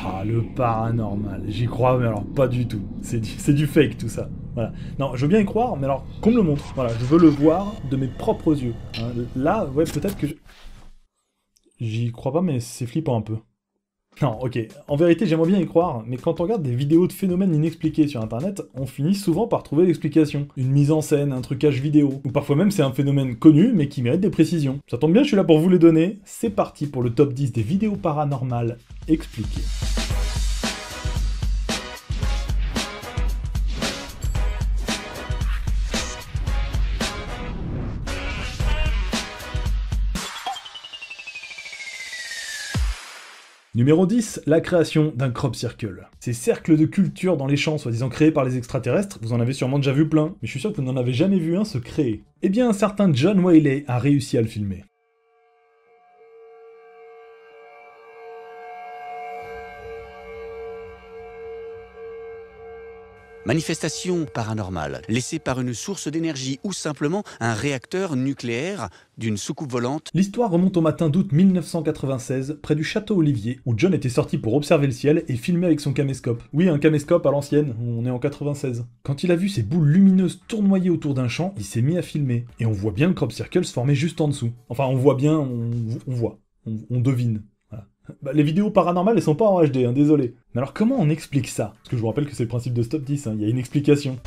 Ah, le paranormal, j'y crois, mais alors pas du tout. C'est du fake tout ça. Voilà. Non, je veux bien y croire, mais alors qu'on me le montre. Voilà, je veux le voir de mes propres yeux. Hein, là, ouais, peut-être que j'y crois pas, mais c'est flippant un peu. Non, ok. En vérité, j'aimerais bien y croire, mais quand on regarde des vidéos de phénomènes inexpliqués sur internet, on finit souvent par trouver l'explication. Une mise en scène, un trucage vidéo. Ou parfois même c'est un phénomène connu, mais qui mérite des précisions. Ça tombe bien, je suis là pour vous les donner. C'est parti pour le top 10 des vidéos paranormales expliquées. Numéro 10, la création d'un crop circle. Ces cercles de culture dans les champs soi-disant créés par les extraterrestres, vous en avez sûrement déjà vu plein, mais je suis sûr que vous n'en avez jamais vu un se créer. Eh bien, un certain John Whaley a réussi à le filmer. Manifestation paranormale, laissée par une source d'énergie ou simplement un réacteur nucléaire d'une soucoupe volante. L'histoire remonte au matin d'août 1996, près du château Olivier, où John était sorti pour observer le ciel et filmer avec son caméscope. Oui, un caméscope à l'ancienne, on est en 96. Quand il a vu ces boules lumineuses tournoyer autour d'un champ, il s'est mis à filmer. Et on voit bien le crop circle se former juste en dessous. Enfin, on voit bien, on voit, on devine. Bah, les vidéos paranormales, elles sont pas en HD, hein, désolé. Mais alors comment on explique ça? Parce que je vous rappelle que c'est le principe de Stop 10, hein, il y a une explication.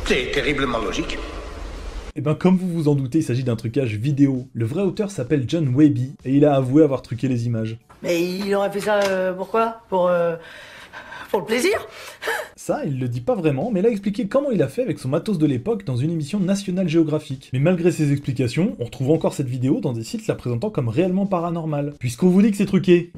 C'est terriblement logique. Et ben comme vous vous en doutez, il s'agit d'un trucage vidéo. Le vrai auteur s'appelle John Whaley, et il a avoué avoir truqué les images. Mais il aurait fait ça pourquoi pour le plaisir? Ça, il le dit pas vraiment, mais il a expliqué comment il a fait avec son matos de l'époque dans une émission National Geographic. Mais malgré ces explications, on retrouve encore cette vidéo dans des sites la présentant comme réellement paranormale, puisqu'on vous dit que c'est truqué.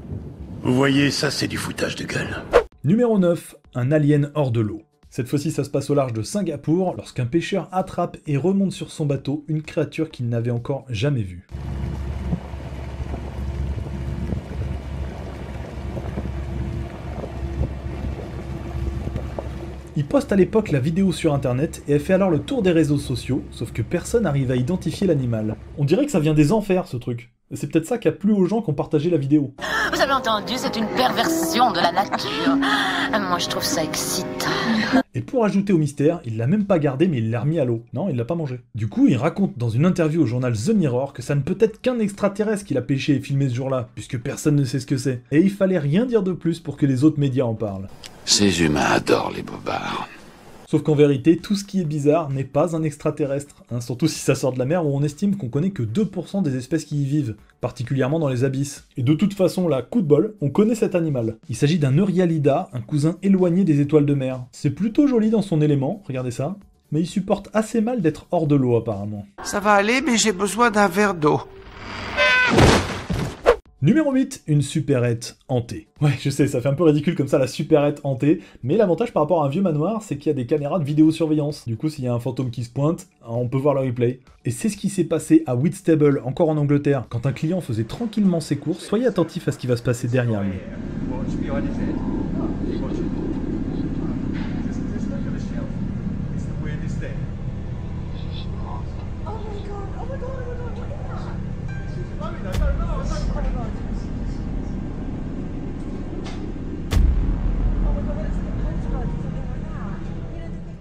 Vous voyez, ça c'est du foutage de gueule. Numéro 9, un alien hors de l'eau. Cette fois-ci, ça se passe au large de Singapour, lorsqu'un pêcheur attrape et remonte sur son bateau une créature qu'il n'avait encore jamais vue. Il poste à l'époque la vidéo sur internet et elle fait alors le tour des réseaux sociaux, sauf que personne n'arrive à identifier l'animal. On dirait que ça vient des enfers ce truc. Et c'est peut-être ça qui a plu aux gens qui ont partagé la vidéo. Vous avez entendu, c'est une perversion de la nature. Moi je trouve ça excitant. Et pour ajouter au mystère, il l'a même pas gardé mais il l'a remis à l'eau. Non, il l'a pas mangé. Du coup, il raconte dans une interview au journal The Mirror que ça ne peut être qu'un extraterrestre qu'il a pêché et filmé ce jour-là, puisque personne ne sait ce que c'est. Et il fallait rien dire de plus pour que les autres médias en parlent. Ces humains adorent les bobards. Sauf qu'en vérité, tout ce qui est bizarre n'est pas un extraterrestre, hein, surtout si ça sort de la mer où on estime qu'on connaît que 2% des espèces qui y vivent, particulièrement dans les abysses. Et de toute façon, là, coup de bol, on connaît cet animal. Il s'agit d'un Euryalida, un cousin éloigné des étoiles de mer. C'est plutôt joli dans son élément, regardez ça, mais il supporte assez mal d'être hors de l'eau apparemment. Ça va aller, mais j'ai besoin d'un verre d'eau. Numéro 8, une supérette hantée. Ouais, je sais, ça fait un peu ridicule comme ça, la supérette hantée, mais l'avantage par rapport à un vieux manoir, c'est qu'il y a des caméras de vidéosurveillance. Du coup, s'il y a un fantôme qui se pointe, on peut voir le replay. Et c'est ce qui s'est passé à Whitstable, encore en Angleterre, quand un client faisait tranquillement ses courses. Soyez attentifs à ce qui va se passer derrière lui.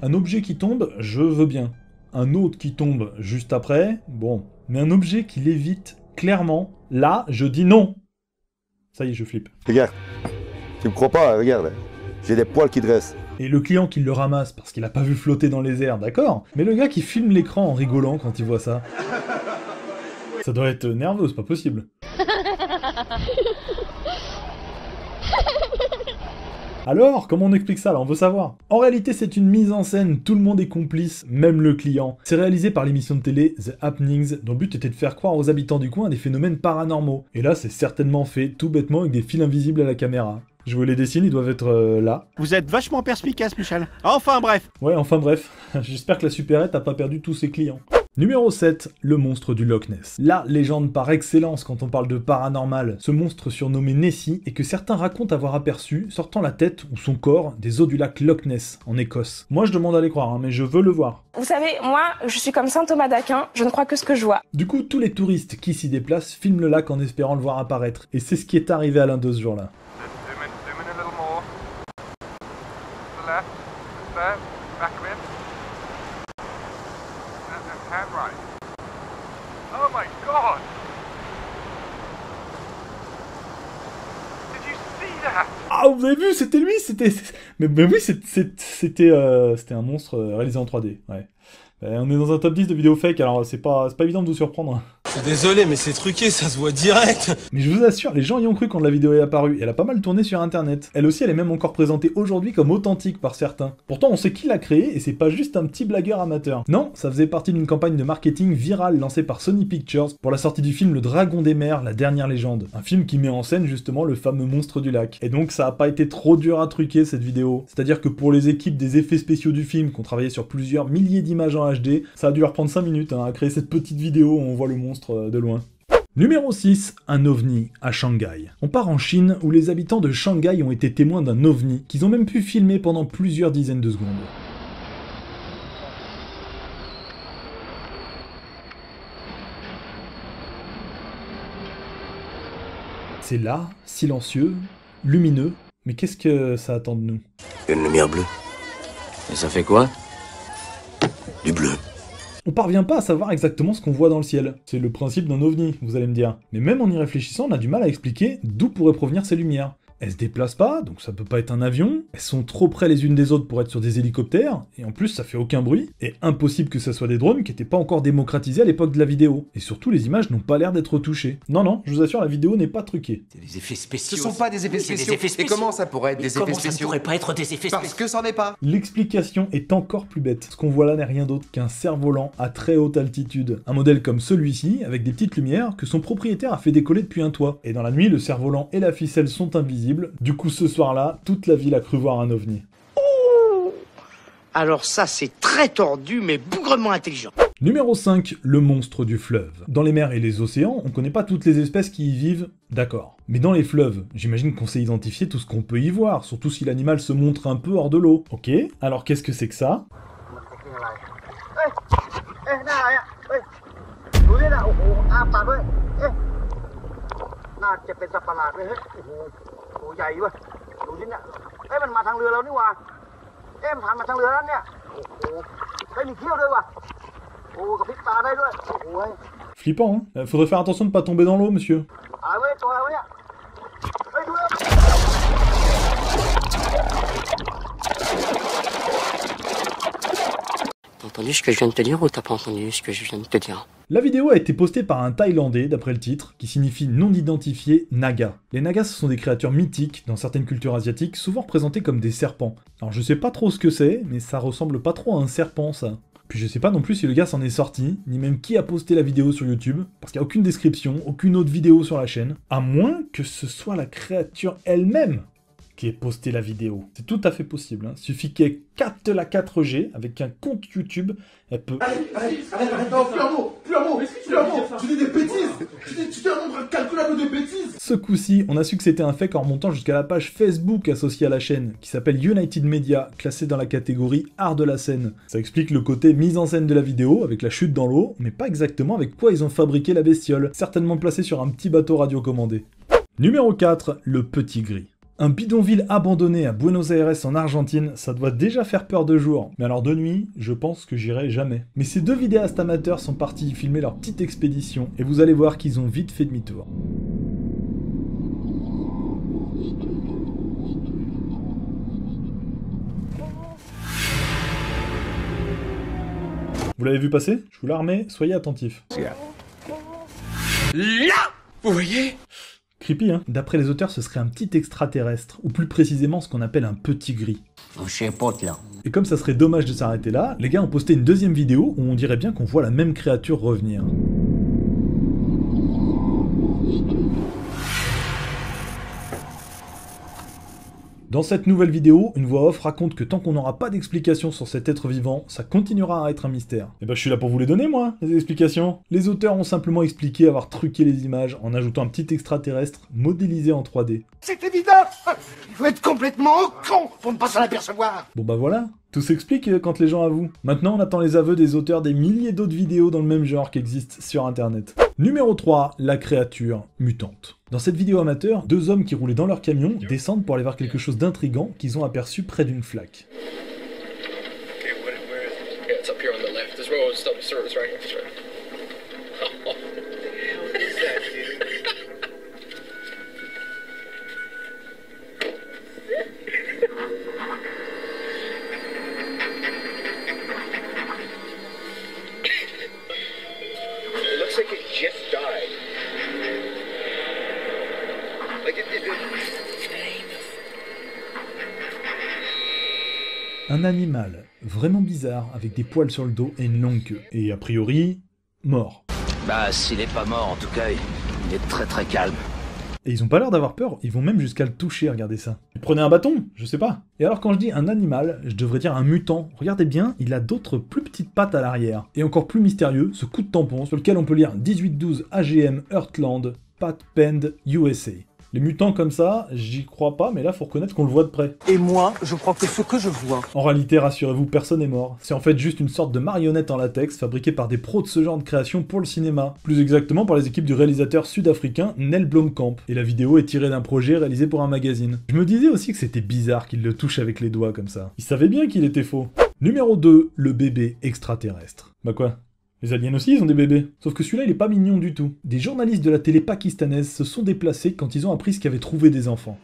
Un objet qui tombe, je veux bien. Un autre qui tombe juste après, bon. Mais un objet qui l'évite clairement, là, je dis non. Ça y est, je flippe. Regarde, tu me crois pas, regarde. J'ai des poils qui dressent. Et le client qui le ramasse parce qu'il a pas vu flotter dans les airs, d'accord. Mais le gars qui filme l'écran en rigolant quand il voit ça. Ça doit être nerveux, c'est pas possible. Alors, comment on explique ça là? On veut savoir. En réalité, c'est une mise en scène, tout le monde est complice, même le client. C'est réalisé par l'émission de télé The Happenings, dont le but était de faire croire aux habitants du coin à des phénomènes paranormaux. Et là, c'est certainement fait, tout bêtement, avec des fils invisibles à la caméra. Je vous les dessine, ils doivent être là. Vous êtes vachement perspicace, Michel. Enfin bref. Ouais, enfin bref. J'espère que la supérette a pas perdu tous ses clients. Numéro 7, le monstre du Loch Ness. La légende par excellence quand on parle de paranormal, ce monstre surnommé Nessie et que certains racontent avoir aperçu sortant la tête ou son corps des eaux du lac Loch Ness en Écosse. Moi je demande à les croire, hein, mais je veux le voir. Vous savez, moi, je suis comme saint Thomas d'Aquin, je ne crois que ce que je vois. Du coup, tous les touristes qui s'y déplacent filment le lac en espérant le voir apparaître. Et c'est ce qui est arrivé à l'un de ce jour-là. waouh, vous avez vu, c'était lui, mais oui, c'était un monstre réalisé en 3D, ouais. On est dans un top 10 de vidéos fake, alors c'est pas évident de vous surprendre. Je suis désolé, mais c'est truqué, ça se voit direct. Mais je vous assure, les gens y ont cru quand la vidéo est apparue, et elle a pas mal tourné sur internet. Elle aussi, elle est même encore présentée aujourd'hui comme authentique par certains. Pourtant, on sait qui l'a créée, et c'est pas juste un petit blagueur amateur. Non, ça faisait partie d'une campagne de marketing virale lancée par Sony Pictures pour la sortie du film Le Dragon des Mers, la dernière légende. Un film qui met en scène justement le fameux monstre du lac. Et donc ça a pas été trop dur à truquer cette vidéo. C'est-à-dire que pour les équipes des effets spéciaux du film, qui ont travaillé sur plusieurs milliers d'images en HD, ça a dû leur prendre 5 minutes à créer cette petite vidéo où on voit le monstre de loin. Numéro 6, un ovni à Shanghai. On part en Chine où les habitants de Shanghai ont été témoins d'un ovni qu'ils ont même pu filmer pendant plusieurs dizaines de secondes. C'est là, silencieux, lumineux, mais qu'est-ce que ça attend de nous? Une lumière bleue. Et ça fait quoi? Du bleu. On parvient pas à savoir exactement ce qu'on voit dans le ciel. C'est le principe d'un ovni, vous allez me dire. Mais même en y réfléchissant, on a du mal à expliquer d'où pourraient provenir ces lumières. Elles se déplacent pas, donc ça peut pas être un avion. Elles sont trop près les unes des autres pour être sur des hélicoptères, et en plus ça fait aucun bruit. Et impossible que ça soit des drones qui étaient pas encore démocratisés à l'époque de la vidéo. Et surtout, les images n'ont pas l'air d'être retouchées. Non, je vous assure, la vidéo n'est pas truquée. C'est des effets spéciaux. Ce sont pas des effets spéciaux. Et comment ça pourrait être des effets spéciaux? Ça pourrait pas être des effets spéciaux. Parce que c'en est pas. L'explication est encore plus bête. Ce qu'on voit là n'est rien d'autre qu'un cerf-volant à très haute altitude. Un modèle comme celui-ci, avec des petites lumières, que son propriétaire a fait décoller depuis un toit. Et dans la nuit, le cerf-volant et la ficelle sont invisibles. Du coup, ce soir-là, toute la ville a cru voir un ovni. Ouh, alors ça, c'est très tordu, mais bougrement intelligent. Numéro 5, le monstre du fleuve. Dans les mers et les océans, on connaît pas toutes les espèces qui y vivent, d'accord. Mais dans les fleuves, j'imagine qu'on sait identifier tout ce qu'on peut y voir, surtout si l'animal se montre un peu hors de l'eau. Ok, alors qu'est-ce que c'est que ça? Flippant, hein? Faudrait faire attention de pas tomber dans l'eau, monsieur. T'as entendu ce que je viens de te dire ou t'as pas entendu ce que je viens de te dire? La vidéo a été postée par un Thaïlandais, d'après le titre, qui signifie non identifié Naga. Les Nagas, ce sont des créatures mythiques dans certaines cultures asiatiques, souvent représentées comme des serpents. Alors je sais pas trop ce que c'est, mais ça ressemble pas trop à un serpent, ça. Puis je sais pas non plus si le gars s'en est sorti, ni même qui a posté la vidéo sur YouTube, parce qu'il n'y a aucune description, aucune autre vidéo sur la chaîne, à moins que ce soit la créature elle-même qui ait posté la vidéo. C'est tout à fait possible, hein. Suffit qu'elle capte la 4G avec un compte YouTube, elle peut... Allez, non, plus un mot, tu dis des bêtises, tu dis un nombre incalculable de bêtises. Ce coup-ci, on a su que c'était un fake en remontant jusqu'à la page Facebook associée à la chaîne, qui s'appelle United Media, classée dans la catégorie art de la scène. Ça explique le côté mise en scène de la vidéo, avec la chute dans l'eau, mais pas exactement avec quoi ils ont fabriqué la bestiole, certainement placée sur un petit bateau radiocommandé. Numéro 4, le petit gris. Un bidonville abandonné à Buenos Aires en Argentine, ça doit déjà faire peur de jour. Mais alors de nuit, je pense que j'irai jamais. Mais ces deux vidéastes amateurs sont partis y filmer leur petite expédition, et vous allez voir qu'ils ont vite fait demi-tour. Vous l'avez vu passer? Je vous la remets, soyez attentifs. Là! Vous voyez? Creepy, hein? D'après les auteurs, ce serait un petit extraterrestre, ou plus précisément ce qu'on appelle un petit gris. Chez pote là. Et comme ça serait dommage de s'arrêter là, les gars ont posté une deuxième vidéo où on dirait bien qu'on voit la même créature revenir. Dans cette nouvelle vidéo, une voix off raconte que tant qu'on n'aura pas d'explication sur cet être vivant, ça continuera à être un mystère. Et ben je suis là pour vous les donner moi, les explications. Les auteurs ont simplement expliqué avoir truqué les images en ajoutant un petit extraterrestre modélisé en 3D. C'est évident. Il faut être complètement con pour ne pas s'en apercevoir. Bon bah voilà, tout s'explique quand les gens avouent. Maintenant on attend les aveux des auteurs des milliers d'autres vidéos dans le même genre qui existent sur internet. Numéro 3, la créature mutante. Dans cette vidéo amateur, deux hommes qui roulaient dans leur camion descendent pour aller voir quelque chose d'intrigant qu'ils ont aperçu près d'une flaque. Un animal vraiment bizarre avec des poils sur le dos et une longue queue. Et a priori, mort. Bah, s'il est pas mort, en tout cas, il est très calme. Et ils ont pas l'air d'avoir peur, ils vont même jusqu'à le toucher, regardez ça. Prenez un bâton, je sais pas. Et alors quand je dis un animal, je devrais dire un mutant. Regardez bien, il a d'autres plus petites pattes à l'arrière. Et encore plus mystérieux, ce coup de tampon sur lequel on peut lire 1812 AGM Heartland, Pat Pend USA. Les mutants comme ça, j'y crois pas, mais là faut reconnaître qu'on le voit de près. Et moi, je crois que ce que je vois... En réalité, rassurez-vous, personne n'est mort. C'est en fait juste une sorte de marionnette en latex fabriquée par des pros de ce genre de création pour le cinéma. Plus exactement par les équipes du réalisateur sud-africain Nel Blomkamp. Et la vidéo est tirée d'un projet réalisé pour un magazine. Je me disais aussi que c'était bizarre qu'il le touche avec les doigts comme ça. Il savait bien qu'il était faux. Numéro 2, le bébé extraterrestre. Bah quoi ? Les aliens aussi, ils ont des bébés. Sauf que celui-là, il est pas mignon du tout. Des journalistes de la télé pakistanaise se sont déplacés quand ils ont appris ce qu'avaient trouvé des enfants.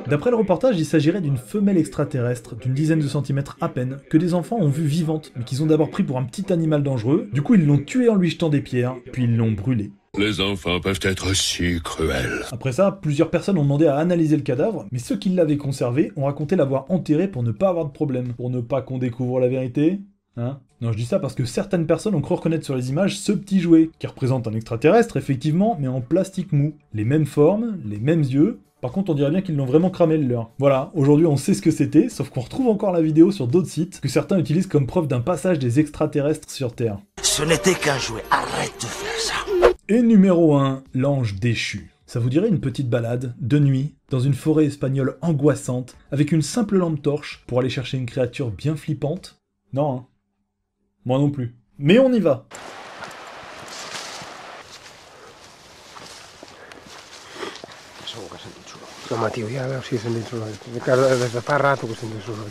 D'après le reportage, il s'agirait d'une femelle extraterrestre d'une dizaine de centimètres à peine, que des enfants ont vue vivante, mais qu'ils ont d'abord pris pour un petit animal dangereux. Du coup, ils l'ont tuée en lui jetant des pierres, puis ils l'ont brûlée. Les enfants peuvent être si cruels. Après ça, plusieurs personnes ont demandé à analyser le cadavre, mais ceux qui l'avaient conservé ont raconté l'avoir enterré pour ne pas avoir de problème. Pour ne pas qu'on découvre la vérité. Hein ? Non, je dis ça parce que certaines personnes ont cru reconnaître sur les images ce petit jouet, qui représente un extraterrestre, effectivement, mais en plastique mou. Les mêmes formes, les mêmes yeux. Par contre, on dirait bien qu'ils l'ont vraiment cramé le leur. Voilà, aujourd'hui on sait ce que c'était, sauf qu'on retrouve encore la vidéo sur d'autres sites, que certains utilisent comme preuve d'un passage des extraterrestres sur Terre. Ce n'était qu'un jouet, arrête de faire ça. Et numéro 1, l'ange déchu. Ça vous dirait une petite balade, de nuit, dans une forêt espagnole angoissante, avec une simple lampe torche, pour aller chercher une créature bien flippante? Non, hein. Moi non plus. Mais on y va. No, ma tio, ja veus si sento solo. Des de fa rato que sento solo.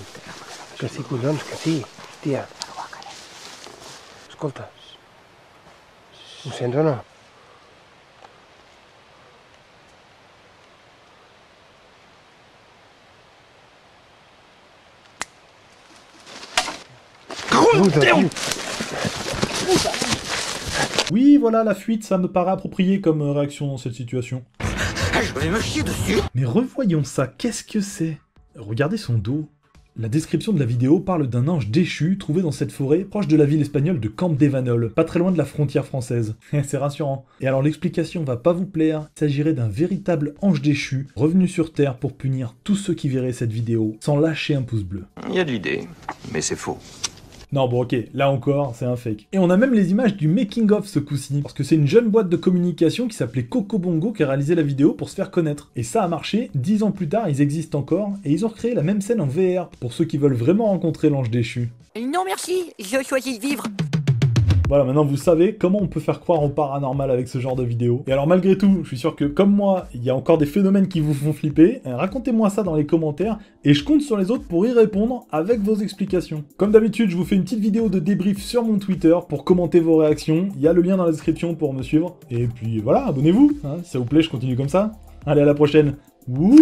Que sí, collons, que sí, tia. Escolta. Ho sents o no? Oui, voilà, la fuite, ça me paraît approprié comme réaction dans cette situation. Je vais me chier dessus. Mais revoyons ça, qu'est-ce que c'est? Regardez son dos. La description de la vidéo parle d'un ange déchu trouvé dans cette forêt proche de la ville espagnole de Campdevànol, pas très loin de la frontière française. C'est rassurant. Et alors l'explication va pas vous plaire, il s'agirait d'un véritable ange déchu, revenu sur Terre pour punir tous ceux qui verraient cette vidéo, sans lâcher un pouce bleu. Il y a de l'idée, mais c'est faux. Non bon ok, là encore, c'est un fake. Et on a même les images du making-of ce coup-ci, parce que c'est une jeune boîte de communication qui s'appelait Coco Bongo qui a réalisé la vidéo pour se faire connaître. Et ça a marché, 10 ans plus tard, ils existent encore, et ils ont recréé la même scène en VR, pour ceux qui veulent vraiment rencontrer l'ange déchu. Non merci, je choisis de vivre. Voilà, maintenant vous savez comment on peut faire croire au paranormal avec ce genre de vidéo. Et alors malgré tout, je suis sûr que comme moi, il y a encore des phénomènes qui vous font flipper. Racontez-moi ça dans les commentaires et je compte sur les autres pour y répondre avec vos explications. Comme d'habitude, je vous fais une petite vidéo de débrief sur mon Twitter pour commenter vos réactions. Il y a le lien dans la description pour me suivre. Et puis voilà, abonnez-vous. Hein, si ça vous plaît, je continue comme ça. Allez, à la prochaine. Wouh!